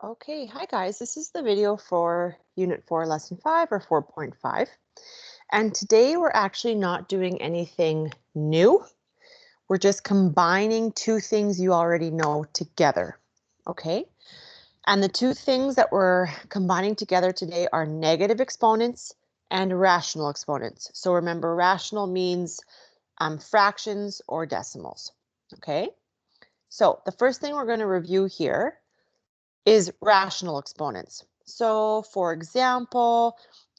Okay, hi guys. This is the video for Unit 4, Lesson 5 or 4.5. And today we're actually not doing anything new. We're just combining two things you already know together. Okay? And the two things that we're combining together today are negative exponents and rational exponents. So remember, rational means fractions or decimals. Okay? So the first thing we're going to review here is rational exponents. So for example,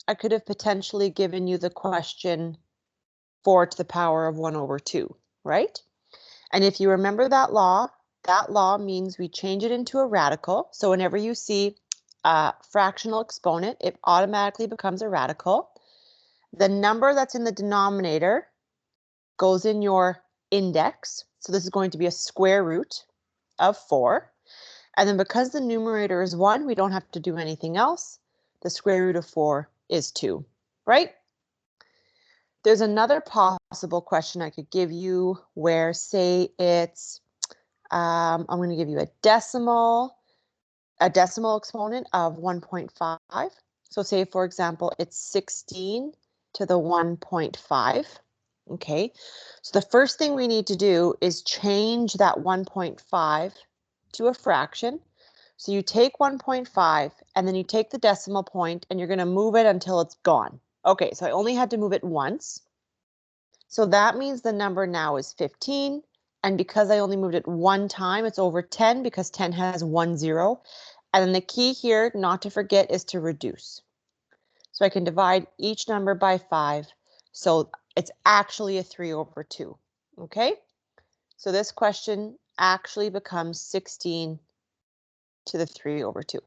I could have potentially given you the question 4 to the power of 1 over 2, right? And if you remember that law means we change it into a radical. So whenever you see a fractional exponent, it automatically becomes a radical. The number that's in the denominator goes in your index. So this is going to be a square root of 4. And then because the numerator is 1, we don't have to do anything else. The square root of 4 is 2, right? There's another possible question I could give you where, say, it's, I'm going to give you a decimal exponent of 1.5. So say, for example, it's 16 to the 1.5. Okay, so the first thing we need to do is change that 1.5 to a fraction. So you take 1.5 and then you take the decimal point and you're going to move it until it's gone. Okay, so I only had to move it once. So that means the number now is 15. And because I only moved it one time, it's over 10 because 10 has 1 0. And then the key here, not to forget, is to reduce. So I can divide each number by 5. So it's actually a 3 over 2. Okay? So this question actually becomes 16 to the 3 over 2.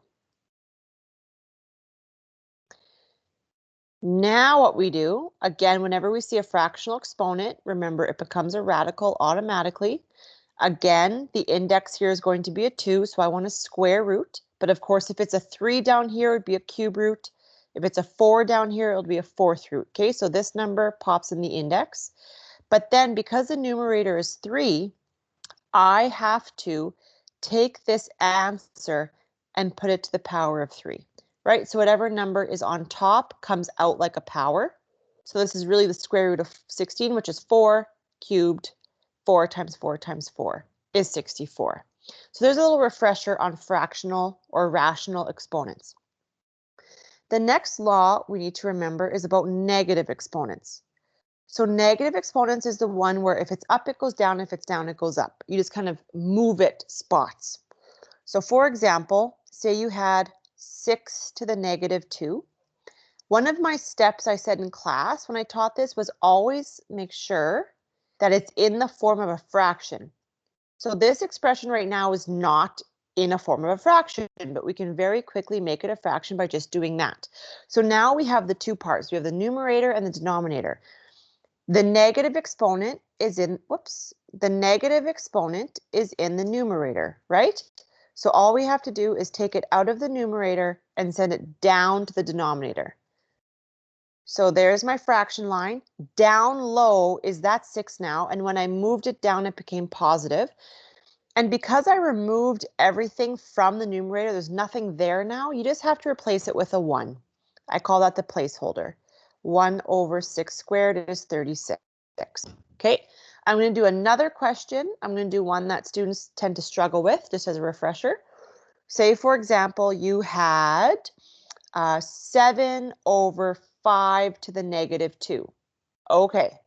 Now what we do, again, whenever we see a fractional exponent, remember it becomes a radical automatically. Again, the index here is going to be a 2, so I want a square root. But of course, if it's a 3 down here, it would be a cube root. If it's a 4 down here, it'll be a fourth root. Okay, so this number pops in the index. But then because the numerator is 3, I have to take this answer and put it to the power of 3, right? So whatever number is on top comes out like a power. So this is really the square root of 16, which is 4 cubed. 4 times 4 times 4 is 64. So there's a little refresher on fractional or rational exponents. The next law we need to remember is about negative exponents. So negative exponents is the one where if it's up, it goes down. If it's down, it goes up. You just kind of move it spots. So for example, say you had 6 to the negative 2. One of my steps I said in class when I taught this was always make sure that it's in the form of a fraction. So this expression right now is not in a form of a fraction, but we can very quickly make it a fraction by just doing that. So now we have the two parts. We have the numerator and the denominator. The negative exponent is in, the negative exponent is in the numerator, right? So all we have to do is take it out of the numerator and send it down to the denominator. So there's my fraction line. Down low is that 6 now, and when I moved it down, it became positive. And because I removed everything from the numerator, there's nothing there now, you just have to replace it with a 1. I call that the placeholder. 1 over 6 squared is 36. Okay, I'm going to do another question. I'm going to do one that students tend to struggle with, just as a refresher. Say, for example, you had 7 over 5 to the negative 2. Okay,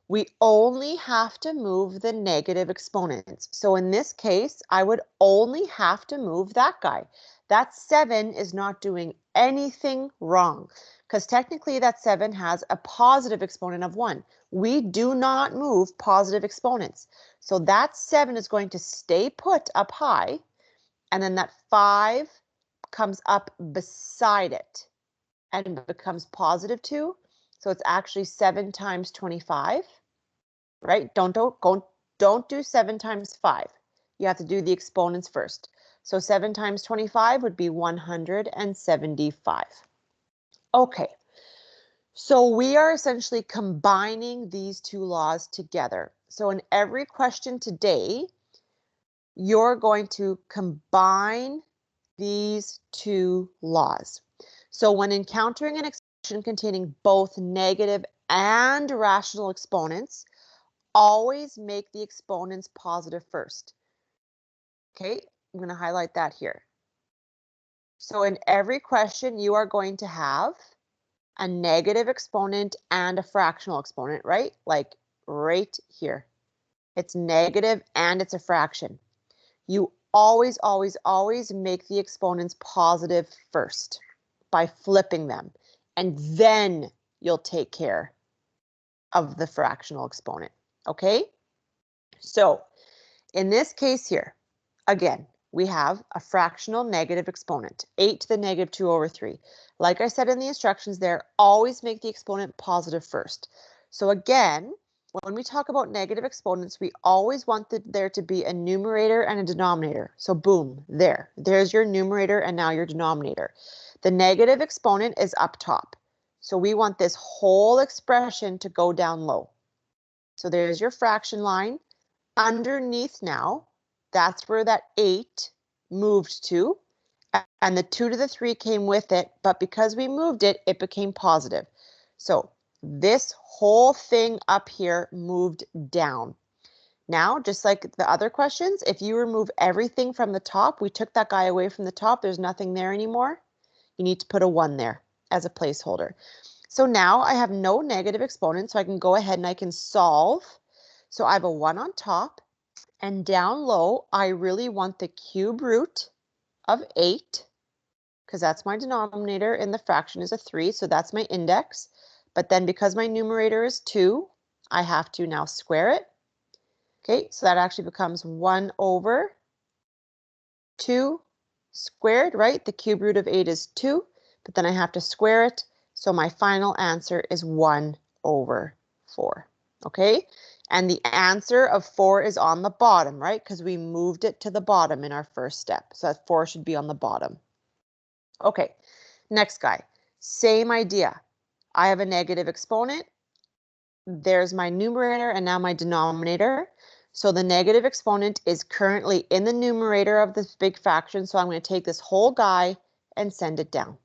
we only have to move the negative exponents. So in this case, I would only have to move that guy. That 7 is not doing anything wrong because technically that 7 has a positive exponent of 1. We do not move positive exponents. So that 7 is going to stay put up high, and then that 5 comes up beside it and becomes positive 2. So it's actually 7 times 25. Right? Don't do 7 times 5. You have to do the exponents first. So 7 times 25 would be 175. Okay, so we are essentially combining these two laws together. So in every question today, you're going to combine these two laws. So when encountering an expression containing both negative and rational exponents, always make the exponents positive first. Okay, I'm going to highlight that here. So in every question, you are going to have a negative exponent and a fractional exponent, right? Like right here. It's negative and it's a fraction. You always, always, always make the exponents positive first by flipping them, and then you'll take care of the fractional exponent, okay? So in this case here, again, we have a fractional negative exponent, 8 to the negative 2 over 3. Like I said in the instructions there, always make the exponent positive first. So again, when we talk about negative exponents, we always want there to be a numerator and a denominator. So boom, there's your numerator and now your denominator. The negative exponent is up top. So we want this whole expression to go down low. So there's your fraction line. Underneath now, that's where that 8 moved to, and the 2 to the 3 came with it, but because we moved it, it became positive. So this whole thing up here moved down. Now, just like the other questions, if you remove everything from the top, we took that guy away from the top, there's nothing there anymore, you need to put a 1 there as a placeholder. So now I have no negative exponent, so I can go ahead and I can solve. So I have a 1 on top, and down low, I really want the cube root of 8, because that's my denominator and the fraction is a 3, so that's my index. But then because my numerator is 2, I have to now square it. Okay, so that actually becomes 1 over 2 squared, right? The cube root of 8 is 2, but then I have to square it. So my final answer is 1 over 4. Okay, and the answer of 4 is on the bottom, right? Because we moved it to the bottom in our first step. So that 4 should be on the bottom. Okay, next guy, same idea. I have a negative exponent. There's my numerator and now my denominator. So the negative exponent is currently in the numerator of this big fraction. So I'm going to take this whole guy and send it down.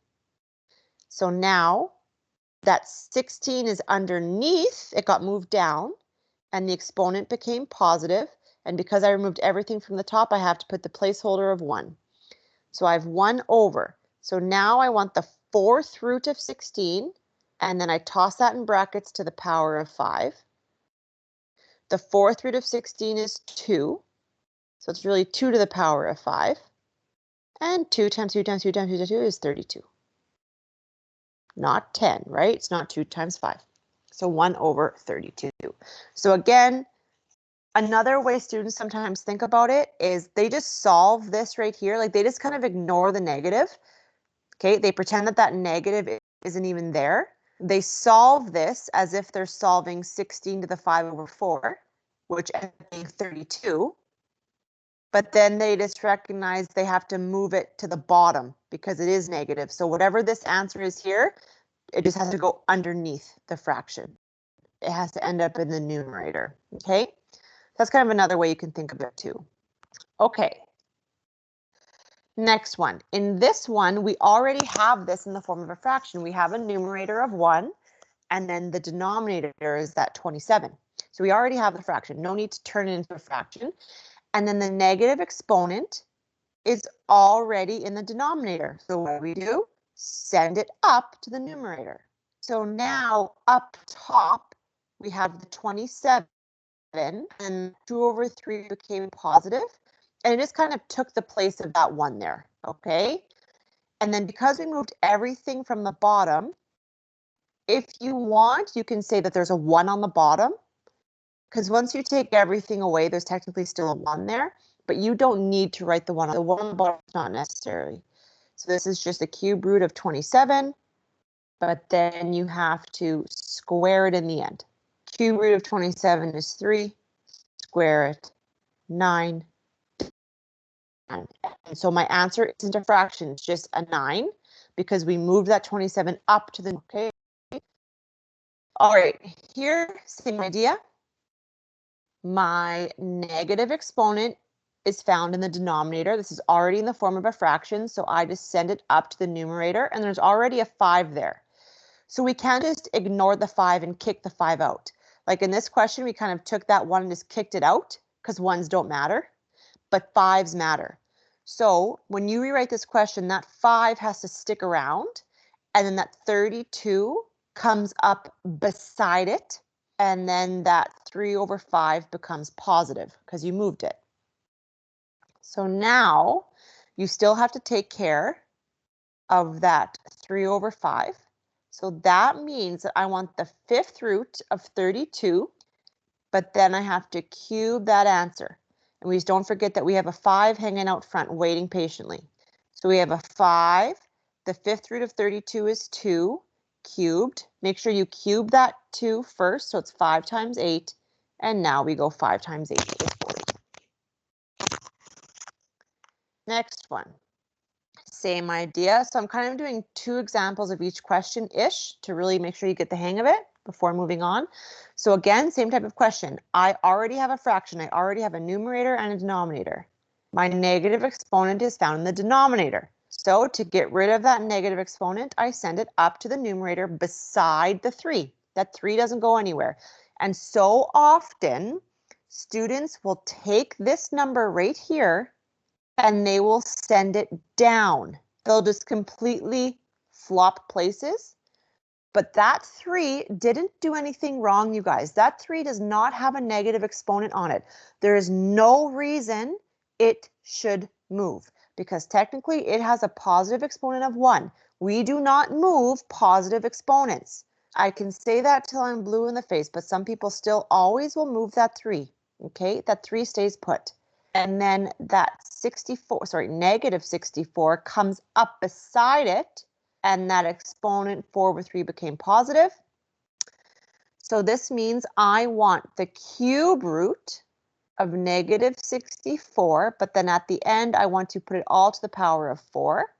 So now that 16 is underneath, it got moved down and the exponent became positive. And because I removed everything from the top, I have to put the placeholder of 1. So I have 1 over. So now I want the 4th root of 16, and then I toss that in brackets to the power of 5. The 4th root of 16 is 2, so it's really 2 to the power of 5. And 2 times 2 times 2 times 2 times 2 is 32. Not 10, right? It's not 2 times 5. So 1 over 32. So again, another way students sometimes think about it is they just solve this right here. Like they just kind of ignore the negative. Okay, they pretend that that negative isn't even there. They solve this as if they're solving 16 to the 5 over 4, which ends up being 32. But then they just recognize they have to move it to the bottom because it is negative. So whatever this answer is here, it just has to go underneath the fraction. It has to end up in the numerator, okay? That's kind of another way you can think of it too. Okay. Next one. In this one, we already have this in the form of a fraction. We have a numerator of 1, and then the denominator is that 27. So we already have the fraction. No need to turn it into a fraction. And then the negative exponent is already in the denominator. So what do? Send it up to the numerator. So now up top, we have the 27, and 2 over 3 became positive. And it just kind of took the place of that 1 there, okay? And then because we moved everything from the bottom, if you want, you can say that there's a 1 on the bottom, because once you take everything away, there's technically still a 1 there, but you don't need to write the 1 on the bottom, is not necessary. So this is just a cube root of 27, but then you have to square it in the end. Cube root of 27 is 3, square it, 9. And so my answer isn't a fraction, it's just a 9 because we moved that 27 up to the, okay. All right, here, same idea. My negative exponent is found in the denominator. This is already in the form of a fraction, so I just send it up to the numerator, and there's already a 5 there. So we can't just ignore the 5 and kick the 5 out. Like in this question, we kind of took that 1 and just kicked it out because 1s don't matter, but 5s matter. So when you rewrite this question, that 5 has to stick around, and then that 32 comes up beside it, and then that 3/5 becomes positive because you moved it. So now you still have to take care of that 3/5. So that means that I want the 5th root of 32, but then I have to cube that answer. And we just don't forget that we have a 5 hanging out front waiting patiently. So we have a 5, the 5th root of 32 is 2 cubed. Make sure you cube that 2 first, so it's 5 times 8, and now we go 5 times 8 is 40. Next one. Same idea. So I'm kind of doing 2 examples of each question-ish to really make sure you get the hang of it before moving on. So again, same type of question. I already have a fraction. I already have a numerator and a denominator. My negative exponent is found in the denominator. So to get rid of that negative exponent, I send it up to the numerator beside the 3. That 3 doesn't go anywhere. And so often, students will take this number right here and they will send it down. They'll just completely flop places. But that 3 didn't do anything wrong, you guys. That 3 does not have a negative exponent on it. There is no reason it should move because technically it has a positive exponent of 1. We do not move positive exponents. I can say that till I'm blue in the face, but some people still always will move that 3. Okay, that 3 stays put. And then that negative 64 comes up beside it, and that exponent 4/3 became positive. So this means I want the cube root of negative 64, but then at the end, I want to put it all to the power of 4.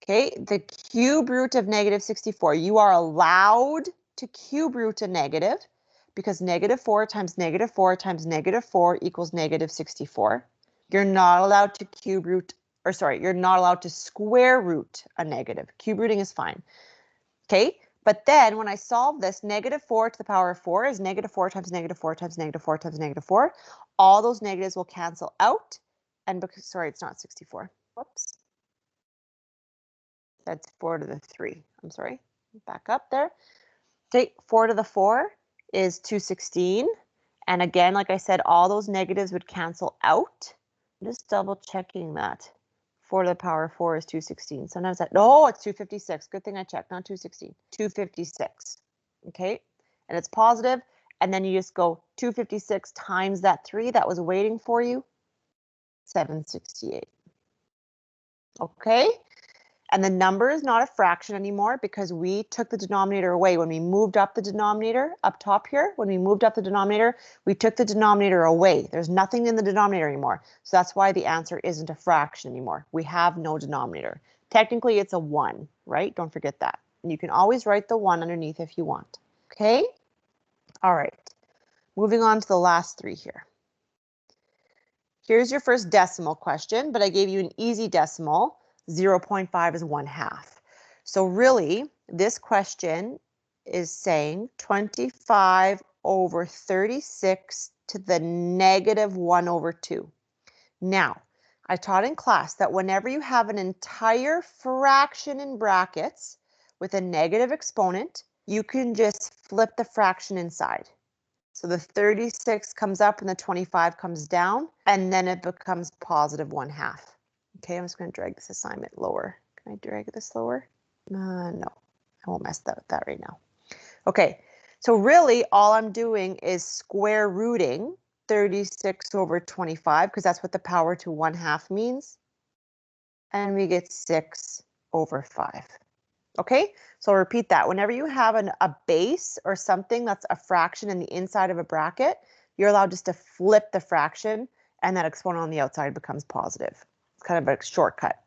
Okay, the cube root of negative 64. You are allowed to cube root a negative because negative 4 times negative 4 times negative 4 equals negative 64. You're not allowed to you're not allowed to square root a negative. Cube rooting is fine. Okay, but then when I solve this, negative 4 to the power of 4 is negative 4 times negative 4 times negative 4 times negative 4. All those negatives will cancel out. And because, sorry, it's not 64. Whoops. That's 4 to the 3. I'm sorry. Back up there. Take 4 to the 4 is 216. And again, like I said, all those negatives would cancel out. I'm just double checking that. 4 to the power of 4 is 216. Sometimes that, no, it's 256. Good thing I checked, not 216. 256. Okay, and it's positive. And then you just go 256 times that 3 that was waiting for you, 768. Okay. And the number is not a fraction anymore because we took the denominator away. When we moved up the denominator up top here, when we moved up the denominator, we took the denominator away. There's nothing in the denominator anymore. So that's why the answer isn't a fraction anymore. We have no denominator. Technically, it's a 1, right? Don't forget that. And you can always write the 1 underneath if you want. Okay? All right. Moving on to the last 3 here. Here's your first decimal question, but I gave you an easy decimal. 0.5 is 1/2. So really, this question is saying 25/36 to the negative 1/2. Now, I taught in class that whenever you have an entire fraction in brackets with a negative exponent, you can just flip the fraction inside. So the 36 comes up and the 25 comes down, and then it becomes positive 1/2. Okay, I'm just going to drag this assignment lower. Can I drag this lower? No, I won't mess with that right now. Okay, so really all I'm doing is square rooting 36/25 because that's what the power to 1/2 means. And we get 6/5. Okay, so I'll repeat that. Whenever you have a base or something that's a fraction in the inside of a bracket, you're allowed just to flip the fraction and that exponent on the outside becomes positive. It's kind of a shortcut.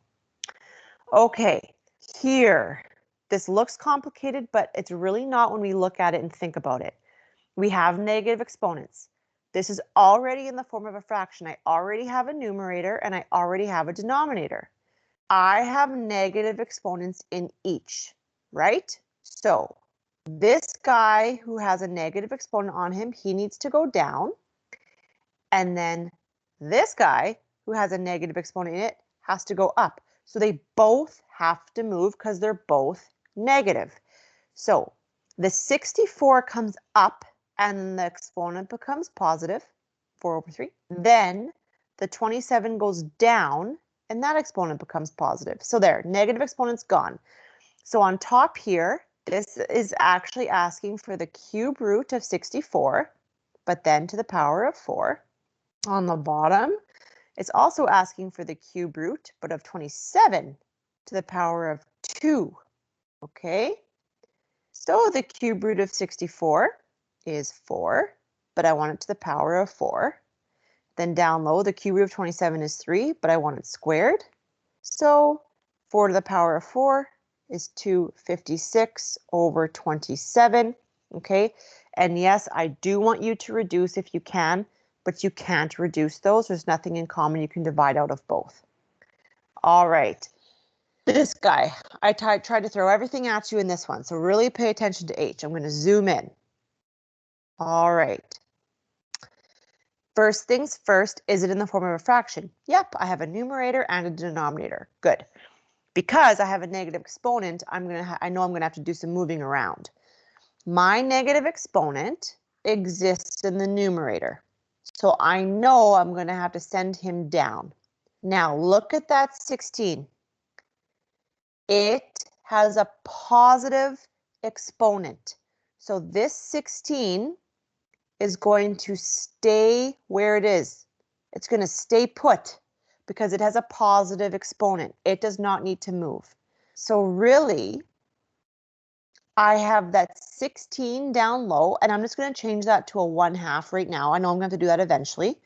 Okay, here, this looks complicated, but it's really not when we look at it and think about it. We have negative exponents. This is already in the form of a fraction. I already have a numerator and I already have a denominator. I have negative exponents in each, right? So this guy who has a negative exponent on him, he needs to go down. And then this guy who has a negative exponent in it has to go up. So they both have to move because they're both negative. So the 64 comes up and the exponent becomes positive, 4/3. Then the 27 goes down and that exponent becomes positive. So there, negative exponent's gone. So on top here, this is actually asking for the cube root of 64, but then to the power of 4. On the bottom, it's also asking for the cube root, but of 27 to the power of 2. Okay? So the cube root of 64 is 4, but I want it to the power of 4. Then down low, the cube root of 27 is 3, but I want it squared. So 4 to the power of 4 is 256 over 27. Okay, and yes, I do want you to reduce if you can, but you can't reduce those. There's nothing in common. You can divide out of both. All right. This guy, I tried to throw everything at you in this one, so really pay attention to H. I'm going to zoom in. All right. First things first, is it in the form of a fraction? Yep, I have a numerator and a denominator. Good. Because I have a negative exponent, I know I'm going to have to do some moving around. My negative exponent exists in the numerator, so I know I'm going to have to send him down. Now look at that 16. It has a positive exponent. So this 16 is going to stay where it is. It's going to stay put because it has a positive exponent. It does not need to move. So really, I have that 16 down low, and I'm just going to change that to a 1/2 right now. I know I'm going to have to do that eventually.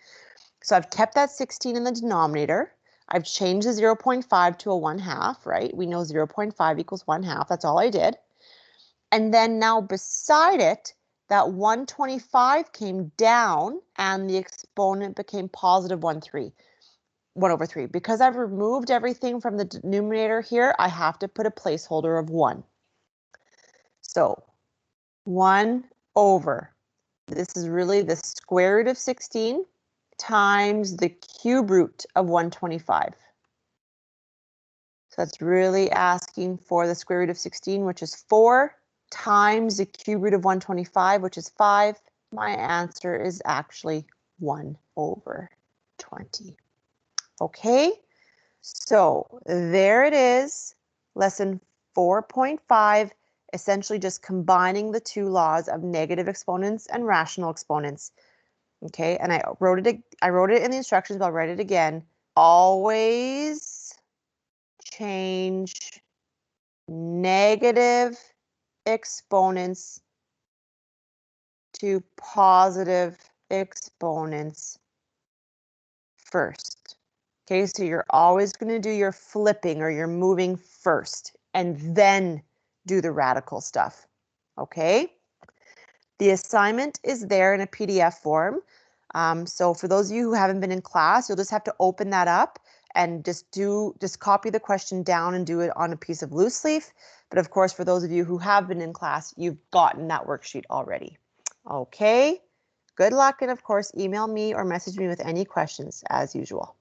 So I've kept that 16 in the denominator. I've changed the 0.5 to a 1/2, right? We know 0.5 equals 1/2. That's all I did. And then now beside it, that 125 came down and the exponent became positive 1/3. Because I've removed everything from the denominator here, I have to put a placeholder of 1. So 1 over, this is really the square root of 16 times the cube root of 125. So that's really asking for the square root of 16, which is 4, times the cube root of 125, which is 5. My answer is actually 1/20. Okay, so there it is, lesson 4.5, essentially just combining the two laws of negative exponents and rational exponents. Okay, and I wrote it in the instructions, but I'll write it again. Always change negative exponents to positive exponents first. Okay, so you're always going to do your flipping or your moving first and then do the radical stuff. Okay, the assignment is there in a PDF form. So for those of you who haven't been in class, you'll just have to open that up and just copy the question down and do it on a piece of loose leaf. But of course, for those of you who have been in class, you've gotten that worksheet already. Okay, good luck, and of course, email me or message me with any questions as usual.